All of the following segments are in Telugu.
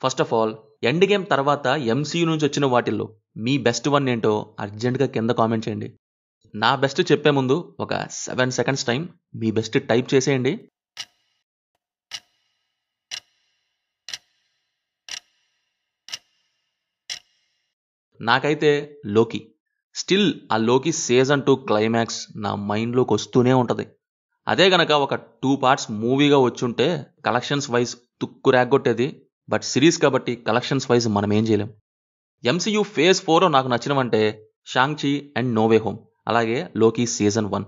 First of all end game తర్వాత ఎంసీయూ నుంచి వచ్చిన వాటిల్లో మీ బెస్ట్ వన్ ఏంటో అర్జెంట్గా కింద కామెంట్ చేయండి. నా బెస్ట్ చెప్పే ముందు ఒక 7 సెకండ్స్ టైం మీ బెస్ట్ టైప్ చేసేయండి. నాకైతే లోకి. స్టిల్ ఆ లోకి సీజన్ 2 క్లైమాక్స్ నా మైండ్లోకి వస్తూనే ఉంటుంది. అదే గనక ఒక 2 పార్ట్స్ మూవీగా వచ్చుంటే కలెక్షన్స్ వైజ్ తుక్కు రేగొట్టేది. బట్ సిరీస్ కాబట్టి కలెక్షన్స్ వైజ్ మనం ఏం చేయలేం. ఎంసీయూ ఫేజ్ 4 నాకు నచ్చినవంటే షాంగ్-చి అండ్ నో వే హోమ్, అలాగే లోకి సీజన్ 1.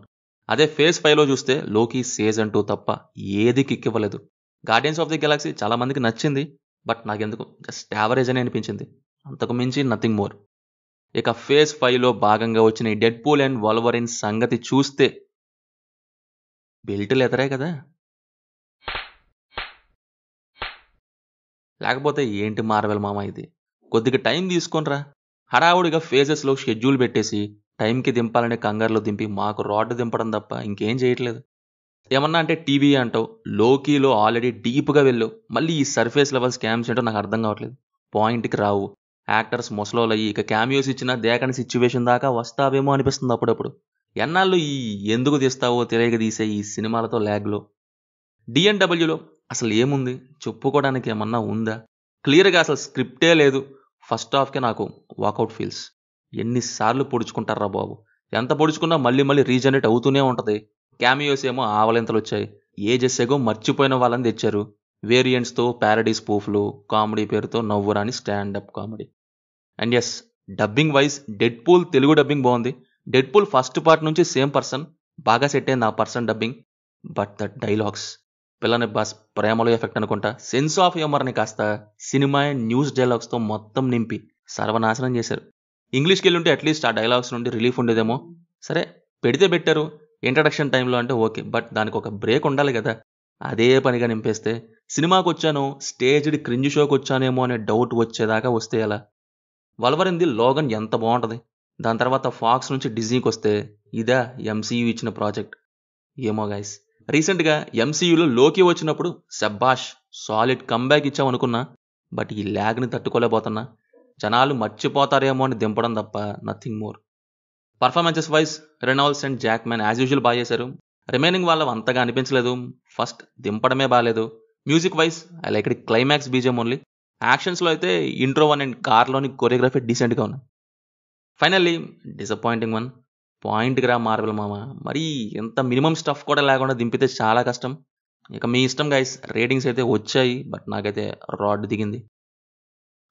అదే ఫేజ్ 5లో చూస్తే లోకి సీజన్ 2 తప్ప ఏది కిక్ ఇవ్వలేదు. గార్డియన్స్ ఆఫ్ ది గెలాక్సీ చాలా మందికి నచ్చింది, బట్ నాకెందుకు జస్ట్ యావరేజ్ అని అనిపించింది, అంతకు మించి నథింగ్ మోర్. ఇక ఫేజ్ 5లో భాగంగా వచ్చిన ఈ డెడ్ పూల్ అండ్ వల్వరిన్ సంగతి చూస్తే బెల్టులు ఎదరే కదా, లేకపోతే ఏంటి మార్వెల్ మామ ఇది. కొద్దిగా టైం తీసుకొనిరా. హడావుడిగా ఫేజెస్లో షెడ్యూల్ పెట్టేసి టైంకి దింపాలనే కంగారులో దింపి మాకు రాడ్ దింపడం తప్ప ఇంకేం చేయట్లేదు. ఏమన్నా అంటే టీవీ అంటావు, లోకీలో ఆల్రెడీ డీప్గా వెళ్ళు, మళ్ళీ ఈ సర్ఫేస్ లెవెల్ స్కామ్స్ ఏంటో నాకు అర్థం కావట్లేదు. పాయింట్కి రావు. యాక్టర్స్ ముసలోళ్ళు అయ్యి ఇక క్యామియోస్ ఇచ్చినా దేకని సిచ్యువేషన్ దాకా వస్తావేమో అనిపిస్తుంది అప్పుడప్పుడు. ఎన్నాళ్ళు ఈ ఎందుకు తీస్తావో తెలియక తీసే ఈ సినిమాలతో ల్యాగ్లో. డిఎన్డబ్ల్యూలో అసలు ఏముంది, చెప్పుకోవడానికి ఏమన్నా ఉందా? క్లియర్గా అసలు స్క్రిప్టే లేదు. ఫస్ట్ హాఫ్కే నాకు వాకౌట్ ఫీల్స్. ఎన్నిసార్లు పొడుచుకుంటారా బాబు, ఎంత పొడుచుకున్నా మళ్ళీ మళ్ళీ రీజనరేట్ అవుతూనే ఉంటుంది. క్యామియోస్ ఏమో ఆవలింతలు వచ్చాయి. ఏజెస్ ఏగో మర్చిపోయిన వాళ్ళని తెచ్చారు. వేరియంట్స్తో ప్యారడీ స్పూఫ్లు, కామెడీ పేరుతో నవ్వురాని stand up comedy. And yes, dubbing wise Deadpool Telugu dubbing బాగుంది. డెడ్ పూల్ ఫస్ట్ పార్ట్ నుంచి సేమ్ పర్సన్, బాగా సెట్ అయింది ఆ person dubbing. But the dialogues, పిల్లని బాస్ ప్రేమలో ఎఫెక్ట్ అనుకుంటా, సెన్స్ ఆఫ్ హ్యూమర్ని కాస్త సినిమా అండ్ న్యూస్ డైలాగ్స్తో మొత్తం నింపి సర్వనాశనం చేశారు. ఇంగ్లీష్కి వెళ్ళి ఉంటే అట్లీస్ట్ ఆ డైలాగ్స్ నుండి రిలీఫ్ ఉండేదేమో. సరే పెడితే పెట్టారు ఇంట్రడక్షన్ టైంలో అంటే ఓకే, బట్ దానికి ఒక బ్రేక్ ఉండాలి కదా. అదే పనిగా నింపేస్తే సినిమాకి వచ్చాను స్టేజ్డ్ క్రింజ్ షోకి వచ్చానేమో అనే డౌట్ వచ్చేదాకా వస్తే ఎలా. వల్వరింది లోగన్ ఎంత బాగుంటుంది. దాని తర్వాత ఫాక్స్ నుంచి డిజ్నీకి వస్తే ఇదా ఎంసీయూ ఇచ్చిన ప్రాజెక్ట్. ఏమో గైస్, రీసెంట్గా ఎంసీయూలో లోకి వచ్చినప్పుడు శబ్బాష్ సాలిడ్ కంబ్యాక్ ఇచ్చామనుకున్నా, బట్ ఈ ల్యాగ్ని తట్టుకోలేకపోతున్నా. జనాలు మర్చిపోతారేమో అని దింపడం తప్ప nothing more. Performances wise Reynolds and Jackman as usual బాగా చేశారు. రిమైనింగ్ వాళ్ళ అంతగా అనిపించలేదు. ఫస్ట్ దింపడమే బాగాలేదు. Music wise I like it climax BGM only. యాక్షన్స్లో అయితే ఇంట్రో 1 అండ్ కార్లోని కొరియోగ్రఫీ డీసెంట్గా ఉన్నాయి. ఫైనల్లీ డిసప్పాయింటింగ్ వన్, పాయింట్కి రా మార్వెల్ మామ, మరీ ఎంత మినిమం స్టఫ్ కూడా లేకుండా దింపితే చాలా కష్టం. ఇక మీ ఇష్టం గైస్. రేటింగ్స్ అయితే వచ్చాయి, బట్ నాకైతే రాడ్ దిగింది.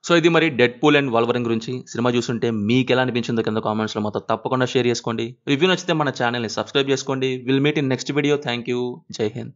సో ఇది మరి డెడ్ పూల్ అండ్ వల్వరిన్ గురించి. సినిమా చూస్తుంటే మీకు ఎలా అనిపించిందో కింద కామెంట్స్లో మొత్తం తప్పకుండా షేర్ చేసుకోండి. రివ్యూ నచ్చితే మన ఛానల్ని సబ్స్క్రైబ్ చేసుకోండి. Will meet in next video. Thank you. జై హింద్.